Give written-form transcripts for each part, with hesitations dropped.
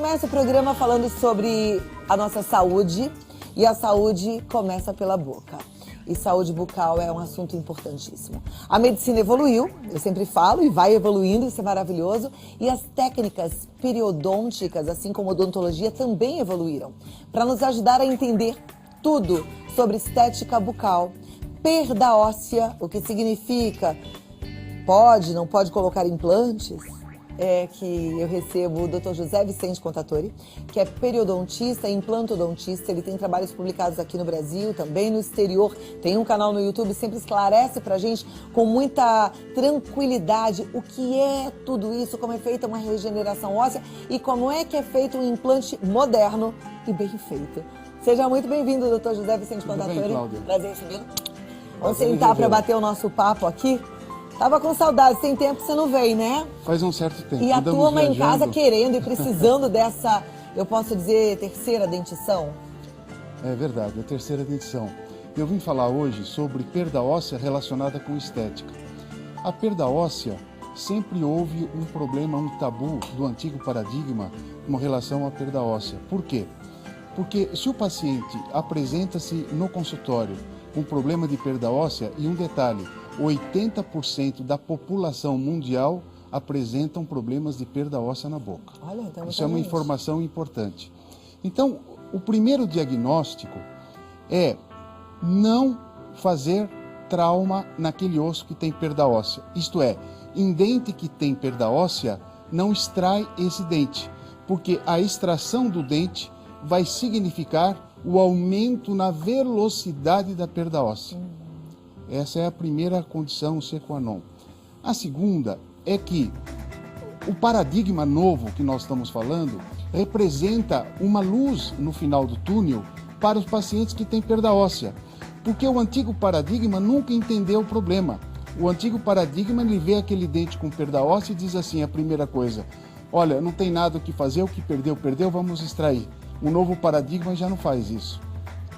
começa o programa falando sobre a nossa saúde, e a saúde começa pela boca. E saúde bucal é um assunto importantíssimo. A medicina evoluiu, eu sempre falo, e vai evoluindo, isso é maravilhoso. E as técnicas periodônticas, assim como a odontologia, também evoluíram. Para nos ajudar a entender tudo sobre estética bucal, perda óssea, o que significa, pode, não pode colocar implantes, é que eu recebo o Dr. José Vicente Contatori, que é periodontista e implantodontista. Ele tem trabalhos publicados aqui no Brasil, também no exterior. Tem um canal no YouTube, sempre esclarece pra gente com muita tranquilidade o que é tudo isso, como é feita uma regeneração óssea e como é que é feito um implante moderno e bem feito. Seja muito bem-vindo, Dr. José Vicente Contatori. Tudo bem, Cláudia? Prazer em recebê-lo. Vamos sentar para bater o nosso papo aqui. Tava com saudade, tem tempo que você não vem, né? Faz um certo tempo. E a Andamos turma em viajando. casa querendo e precisando dessa, eu posso dizer, terceira dentição? É verdade, a terceira dentição. Eu vim falar hoje sobre perda óssea relacionada com estética. A perda óssea sempre houve um problema, um tabu do antigo paradigma com relação à perda óssea. Por quê? Porque se o paciente apresenta-se no consultório com problema de perda óssea, e um detalhe, 80% da população mundial apresentam problemas de perda óssea na boca. Olha, então isso é uma informação importante. Então, o primeiro diagnóstico é não fazer trauma naquele osso que tem perda óssea. Isto é, em dente que tem perda óssea, não extrai esse dente, porque a extração do dente vai significar o aumento na velocidade da perda óssea. Essa é a primeira condição sine qua non. A segunda é que o paradigma novo que nós estamos falando representa uma luz no final do túnel para os pacientes que têm perda óssea. Porque o antigo paradigma nunca entendeu o problema. O antigo paradigma, ele vê aquele dente com perda óssea e diz assim, a primeira coisa, olha, não tem nada o que fazer, o que perdeu, perdeu, vamos extrair. O novo paradigma já não faz isso.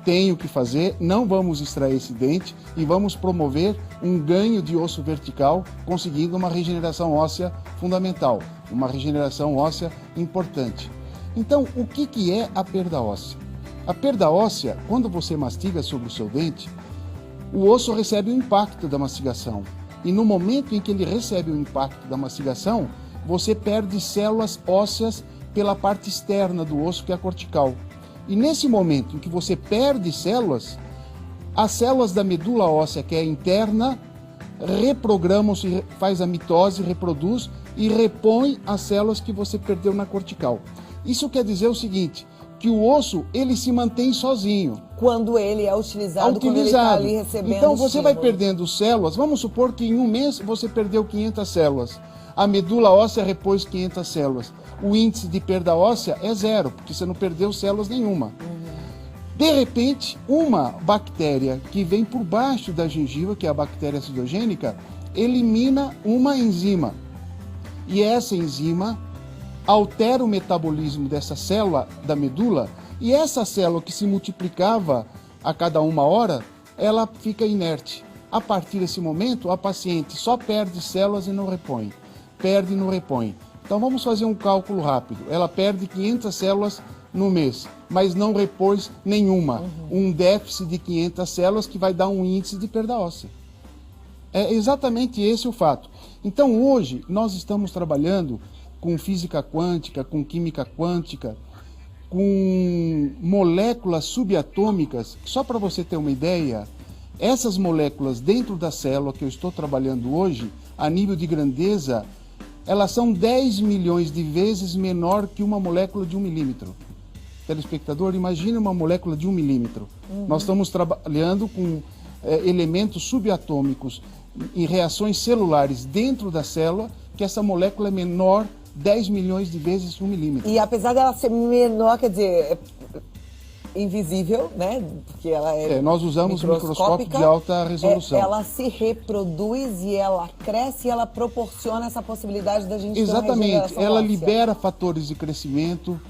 Tem o que fazer, não vamos extrair esse dente e vamos promover um ganho de osso vertical, conseguindo uma regeneração óssea fundamental, uma regeneração óssea importante. Então, o que é a perda óssea? A perda óssea, quando você mastiga sobre o seu dente, o osso recebe o impacto da mastigação. E no momento em que ele recebe o impacto da mastigação, você perde células ósseas pela parte externa do osso, que é a cortical. E nesse momento em que você perde células, as células da medula óssea, que é interna, reprogramam-se, faz a mitose, reproduz e repõe as células que você perdeu na cortical. Isso quer dizer o seguinte, que o osso, ele se mantém sozinho. Quando ele é utilizado. Quando ele está ali recebendo então você vai estímulo. perdendo células, vamos supor que em um mês você perdeu 500 células. A medula óssea repôs 500 células. O índice de perda óssea é 0, porque você não perdeu células nenhuma. De repente, uma bactéria que vem por baixo da gengiva, que é a bactéria acidogênica, elimina uma enzima. E essa enzima altera o metabolismo dessa célula da medula, e essa célula que se multiplicava a cada 1 hora, ela fica inerte. A partir desse momento, a paciente só perde células e não repõe. Perde e não repõe. Então vamos fazer um cálculo rápido. Ela perde 500 células no mês, mas não repôs nenhuma. Um déficit de 500 células que vai dar um índice de perda óssea. É exatamente esse o fato. Então hoje nós estamos trabalhando com física quântica, com química quântica, com moléculas subatômicas. Só para você ter uma ideia, essas moléculas dentro da célula que eu estou trabalhando hoje, a nível de grandeza, elas são 10 milhões de vezes menor que uma molécula de 1 milímetro. Telespectador, imagine uma molécula de 1 milímetro. Nós estamos trabalhando com elementos subatômicos em reações celulares dentro da célula, que essa molécula é menor 10 milhões de vezes que 1 milímetro. E apesar dela ser menor, quer dizer, invisível, né? Porque ela nós usamos microscópio de alta resolução. Ela se reproduz e ela cresce e ela proporciona essa possibilidade da gente ter uma Exatamente, regeneração ela óssea. libera fatores de crescimento,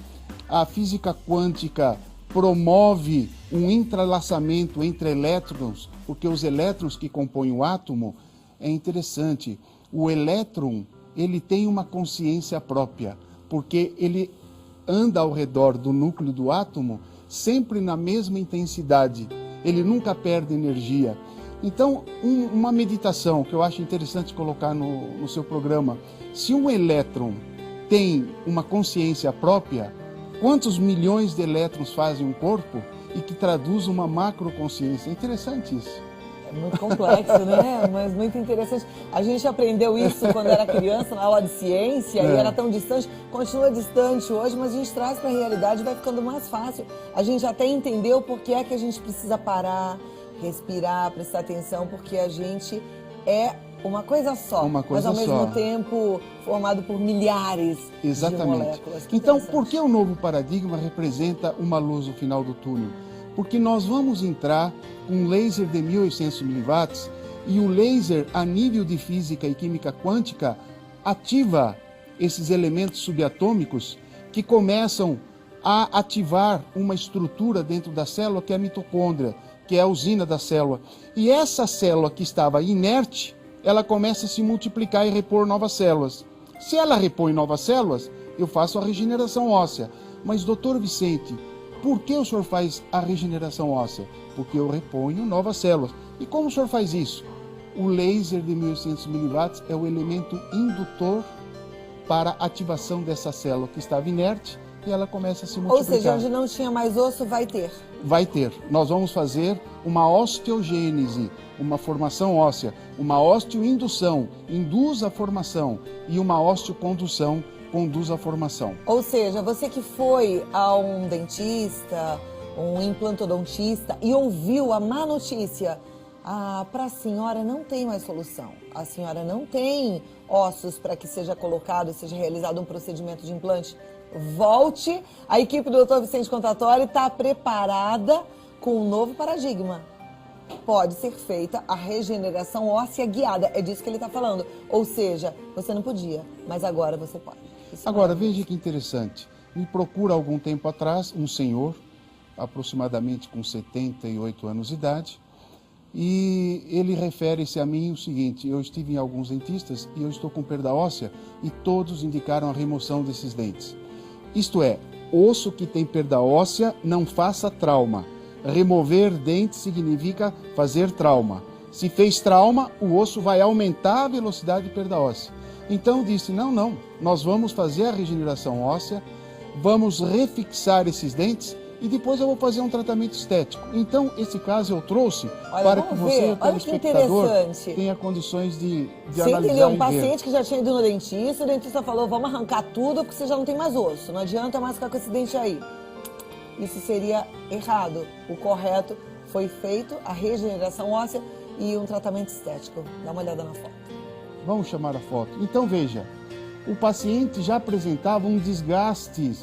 a física quântica promove um entrelaçamento entre elétrons, porque os elétrons que compõem o átomo, é interessante, o elétron, ele tem uma consciência própria, porque ele anda ao redor do núcleo do átomo sempre na mesma intensidade. Ele nunca perde energia. Então, uma meditação que eu acho interessante colocar no seu programa. Se um elétron tem uma consciência própria, quantos milhões de elétrons fazem um corpo e que traduz uma macroconsciência? É interessante isso. É muito complexo, né? Mas muito interessante. A gente aprendeu isso quando era criança, na aula de ciência, e era tão distante. Continua distante hoje, mas a gente traz para a realidade e vai ficando mais fácil. A gente até entendeu por que é que a gente precisa parar, respirar, prestar atenção, porque a gente é uma coisa só, mas ao mesmo tempo formado por milhares de moléculas. Então, por que o novo paradigma representa uma luz no final do túnel? Porque nós vamos entrar com um laser de 1800 miliwatts e o laser, a nível de física e química quântica, ativa esses elementos subatômicos que começam a ativar uma estrutura dentro da célula, que é a mitocôndria, que é a usina da célula. E essa célula que estava inerte, ela começa a se multiplicar e repor novas células. Se ela repõe novas células, eu faço a regeneração óssea. Mas, doutor Vicente, por que o senhor faz a regeneração óssea? Porque eu reponho novas células. E como o senhor faz isso? O laser de 1800 miliwatts é o elemento indutor para a ativação dessa célula que estava inerte e ela começa a se multiplicar. Ou seja, onde não tinha mais osso, vai ter. Vai ter. Nós vamos fazer uma osteogênese, uma formação óssea, uma osteoindução, induz a formação, e uma osteocondução, conduz à formação. Ou seja, você que foi a um dentista, um implantodontista e ouviu a má notícia, para a senhora não tem mais solução. A senhora não tem ossos para que seja colocado, seja realizado um procedimento de implante. Volte, a equipe do Dr. Vicente Contatori está preparada com um novo paradigma. Pode ser feita a regeneração óssea guiada, é disso que ele está falando. Ou seja, você não podia, mas agora você pode. Agora, veja que interessante. Me procura algum tempo atrás um senhor, aproximadamente com 78 anos de idade, e ele refere-se a mim o seguinte: eu estive em alguns dentistas e eu estou com perda óssea e todos indicaram a remoção desses dentes. Isto é, osso que tem perda óssea não faça trauma. Remover dentes significa fazer trauma. Se fez trauma, o osso vai aumentar a velocidade de perda óssea. Então eu disse, não, nós vamos fazer a regeneração óssea, vamos refixar esses dentes e depois eu vou fazer um tratamento estético. Então, esse caso eu trouxe para que você, o telespectador, tenha condições de você analisar entendeu? Um e paciente que já tinha ido no dentista, o dentista falou, vamos arrancar tudo porque você já não tem mais osso, não adianta mais ficar com esse dente aí. Isso seria errado. O correto foi feito a regeneração óssea e um tratamento estético. Dá uma olhada na foto. Vamos chamar a foto. Então, veja, o paciente já apresentava um desgaste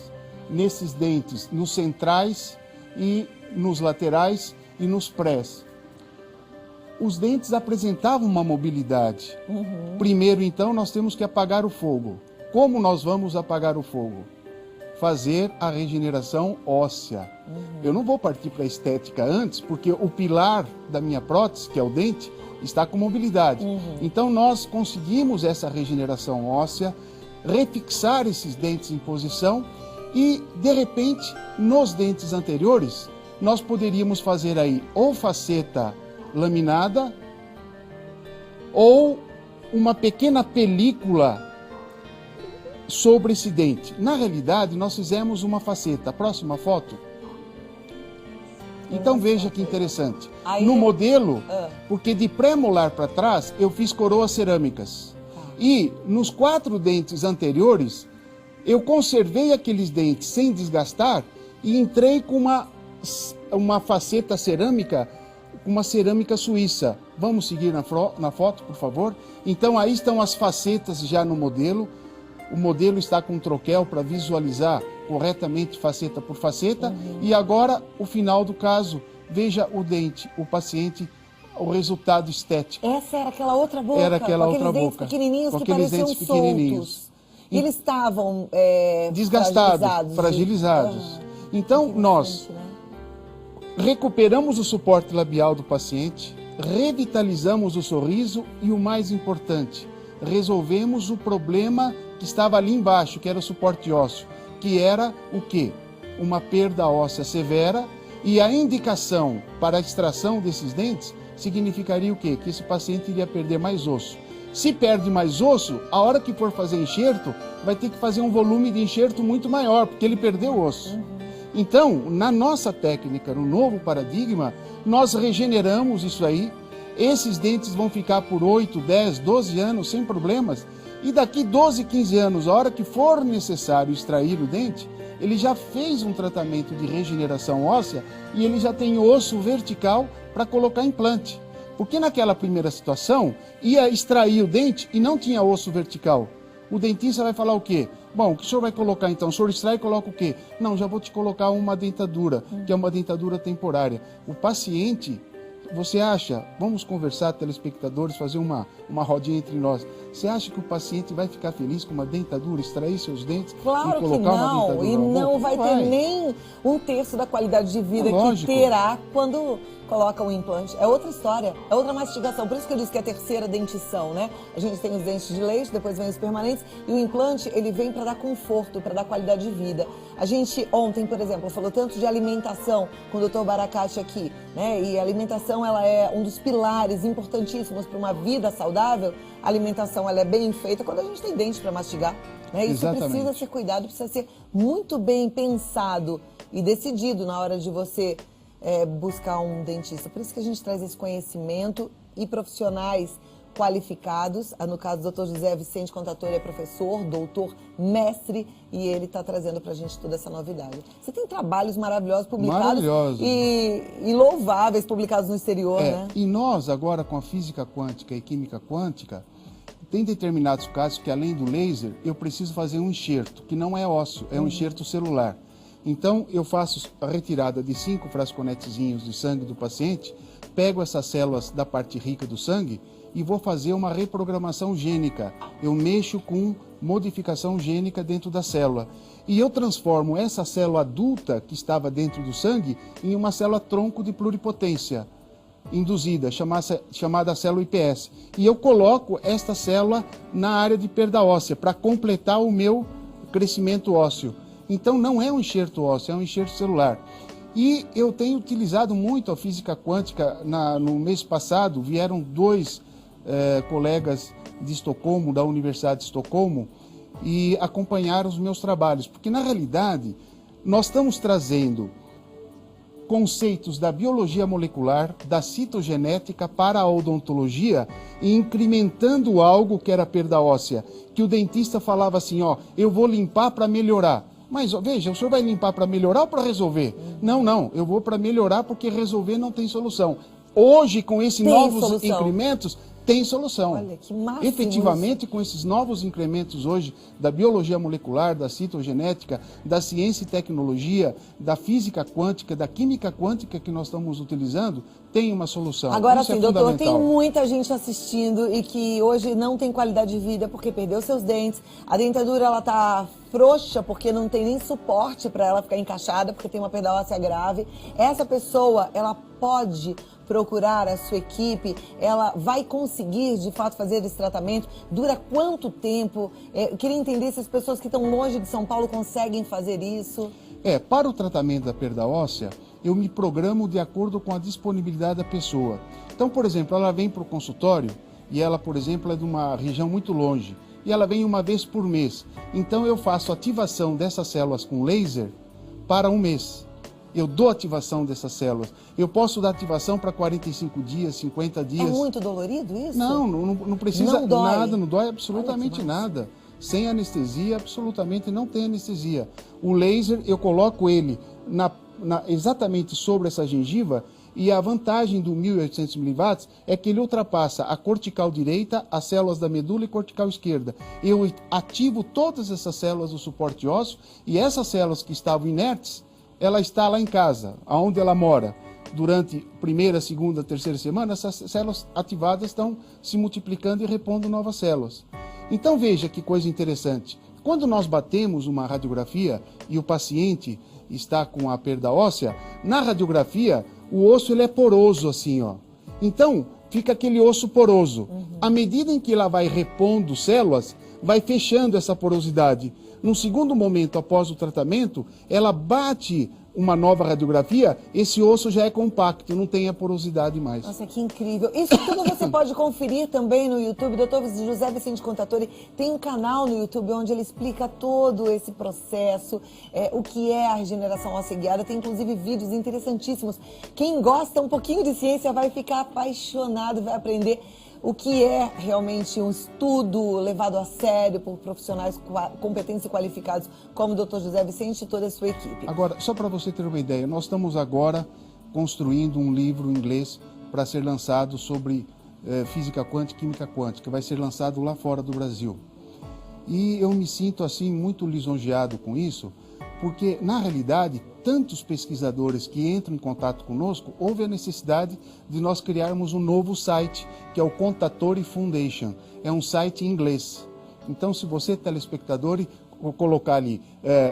nesses dentes, nos centrais e nos laterais e nos prés. Os dentes apresentavam uma mobilidade. Primeiro, então, nós temos que apagar o fogo. Como nós vamos apagar o fogo? Fazer a regeneração óssea. Eu não vou partir para a estética antes, porque o pilar da minha prótese, que é o dente, está com mobilidade. Então, nós conseguimos essa regeneração óssea, refixar esses dentes em posição e, de repente, nos dentes anteriores, nós poderíamos fazer aí ou faceta laminada ou uma pequena película sobre esse dente. Na realidade, nós fizemos uma faceta. Próxima foto. Então veja que interessante. No modelo, porque de pré-molar para trás, eu fiz coroas cerâmicas. E nos 4 dentes anteriores, eu conservei aqueles dentes sem desgastar e entrei com uma faceta cerâmica, uma cerâmica suíça. Vamos seguir na foto, por favor? Então aí estão as facetas já no modelo. O modelo está com um troquel para visualizar corretamente faceta por faceta. E agora, o final do caso, veja o dente, o paciente, o resultado estético. Essa era aquela outra boca, era aquela outra dentes boca, pequenininhos com que aqueles pareciam dentes pequenininhos. soltos. E eles estavam desgastados, fragilizados. Então, nós recuperamos o suporte labial do paciente, revitalizamos o sorriso e, o mais importante, resolvemos o problema que estava ali embaixo, que era o suporte ósseo. que era o quê? Uma perda óssea severa, e a indicação para a extração desses dentes significaria o quê? Que esse paciente iria perder mais osso. Se perde mais osso, a hora que for fazer enxerto, vai ter que fazer um volume de enxerto muito maior, porque ele perdeu osso. Então, na nossa técnica, no novo paradigma, nós regeneramos isso aí. Esses dentes vão ficar por 8, 10, 12 anos sem problemas. E daqui 12, 15 anos, a hora que for necessário extrair o dente, ele já fez um tratamento de regeneração óssea e ele já tem osso vertical para colocar implante. Porque naquela primeira situação, ia extrair o dente e não tinha osso vertical. O dentista vai falar o quê? Bom, o que o senhor vai colocar então? O senhor extrai e coloca o quê? Não, já vou te colocar uma dentadura, que é uma dentadura temporária. O paciente, você acha, vamos conversar, telespectadores, fazer uma rodinha entre nós. Você acha que o paciente vai ficar feliz com uma dentadura, extrair seus dentes e colocar que não, uma dentadura? E não vai ter nem um terço da qualidade de vida que terá quando coloca um implante. É outra história, é outra mastigação. Por isso que eu disse que é a terceira dentição, né? A gente tem os dentes de leite, depois vem os permanentes, e o implante, ele vem para dar conforto, para dar qualidade de vida. A gente ontem, por exemplo, falou tanto de alimentação com o Dr. Baracate aqui, né? E a alimentação, ela é um dos pilares importantíssimos para uma vida saudável. A alimentação, ela é bem feita quando a gente tem dente para mastigar, né? Isso precisa ser cuidado, precisa ser muito bem pensado e decidido na hora de você buscar um dentista. Por isso que a gente traz esse conhecimento e profissionais qualificados. No caso do Dr. José Vicente Contatori é professor, doutor, mestre, e ele está trazendo para a gente toda essa novidade. Você tem trabalhos maravilhosos publicados e louváveis publicados no exterior, né? E nós, agora com a física quântica e química quântica, tem determinados casos que, além do laser, eu preciso fazer um enxerto, que não é ósseo, é um enxerto celular. Então, eu faço a retirada de 5 frasconetezinhos de sangue do paciente, pego essas células da parte rica do sangue e vou fazer uma reprogramação gênica. Eu mexo com modificação gênica dentro da célula. E eu transformo essa célula adulta que estava dentro do sangue em uma célula tronco de pluripotência induzida, chamada célula IPS. E eu coloco esta célula na área de perda óssea para completar o meu crescimento ósseo. Então não é um enxerto ósseo, é um enxerto celular. E eu tenho utilizado muito a física quântica. No mês passado vieram 2 colegas de Estocolmo, da Universidade de Estocolmo, e acompanharam os meus trabalhos. Porque na realidade nós estamos trazendo conceitos da biologia molecular, da citogenética para a odontologia e incrementando algo que era perda óssea. Que o dentista falava assim, ó, eu vou limpar para melhorar. Mas veja, o senhor vai limpar para melhorar ou para resolver? Não, eu vou para melhorar porque resolver não tem solução. Hoje, com esses novos incrementos, tem solução. Olha, que máximo. Efetivamente, com esses novos incrementos hoje da biologia molecular, da citogenética, da ciência e tecnologia, da física quântica, da química quântica que nós estamos utilizando, tem uma solução. Agora sim, doutor, tem muita gente assistindo e que hoje não tem qualidade de vida porque perdeu seus dentes. A dentadura, ela tá frouxa porque não tem nem suporte para ela ficar encaixada, porque tem uma perda óssea grave. Essa pessoa, ela pode procurar a sua equipe, ela vai conseguir de fato fazer esse tratamento? Dura quanto tempo? Eu queria entender se as pessoas que estão longe de São Paulo conseguem fazer isso. Para o tratamento da perda óssea, eu me programo de acordo com a disponibilidade da pessoa. Então, por exemplo, ela vem para o consultório e ela, por exemplo, é de uma região muito longe e ela vem uma vez por mês. Então, eu faço ativação dessas células com laser para um mês. Eu dou ativação dessas células. Eu posso dar ativação para 45 dias, 50 dias. É muito dolorido isso? Não precisa nada, não dói absolutamente nada. Sem anestesia, absolutamente não tem anestesia. O laser, eu coloco ele exatamente sobre essa gengiva e a vantagem do 1800 mW é que ele ultrapassa a cortical direita, as células da medula e cortical esquerda. Eu ativo todas essas células do suporte ósseo e essas células que estavam inertes, ela está lá em casa, onde ela mora. Durante primeira, segunda, terceira semana, essas células ativadas estão se multiplicando e repondo novas células. Então veja que coisa interessante. Quando nós batemos uma radiografia e o paciente está com a perda óssea, na radiografia o osso ele é poroso assim, ó. Então fica aquele osso poroso. À medida em que ela vai repondo células, vai fechando essa porosidade. Num segundo momento, após o tratamento, ela bate uma nova radiografia, esse osso já é compacto, não tem a porosidade mais. Nossa, que incrível. Isso tudo você pode conferir também no YouTube. Dr. José Vicente Contatori tem um canal no YouTube onde ele explica todo esse processo, o que é a regeneração óssea guiada. Tem inclusive vídeos interessantíssimos. Quem gosta um pouquinho de ciência vai ficar apaixonado, vai aprender o que é realmente um estudo levado a sério por profissionais competentes e qualificados, como o Dr. José Vicente e toda a sua equipe. Agora, só para você ter uma ideia, nós estamos agora construindo um livro em inglês para ser lançado sobre física quântica e química quântica, vai ser lançado lá fora do Brasil. E eu me sinto assim muito lisonjeado com isso, porque na realidade, tantos pesquisadores que entram em contato conosco, houve a necessidade de nós criarmos um novo site, que é o Contatori Foundation. É um site em inglês. Então, se você, telespectador, colocar ali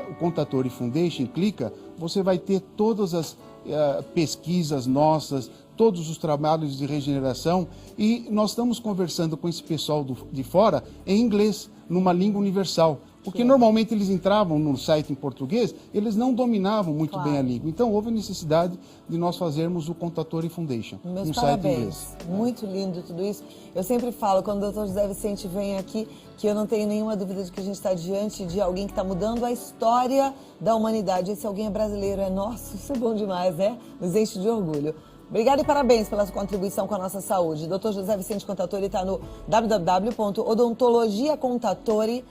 o Contatori Foundation, clica, você vai ter todas as pesquisas nossas, todos os trabalhos de regeneração, e nós estamos conversando com esse pessoal de fora em inglês, numa língua universal. Porque normalmente eles entravam no site em português, eles não dominavam muito bem a língua. Então houve a necessidade de nós fazermos o Contatori Foundation, Meus um parabéns. site em inglês. Muito lindo tudo isso. Eu sempre falo, quando o Dr. José Vicente vem aqui, que eu não tenho nenhuma dúvida de que a gente está diante de alguém que está mudando a história da humanidade. Esse alguém é brasileiro, é nosso, isso é bom demais, né? Nos enche de orgulho. Obrigada e parabéns pela sua contribuição com a nossa saúde. Dr. José Vicente Contatori está no www.odontologiacontatori.com.br.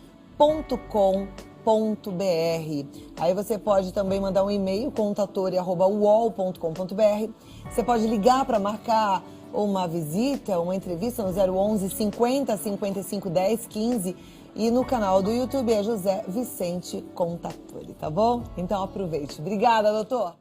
Aí você pode também mandar um e-mail, contatori@uol.com.br. Você pode ligar para marcar uma visita, uma entrevista no 011 50 55 10 15. E no canal do YouTube é José Vicente Contatori, tá bom? Então aproveite. Obrigada, doutor.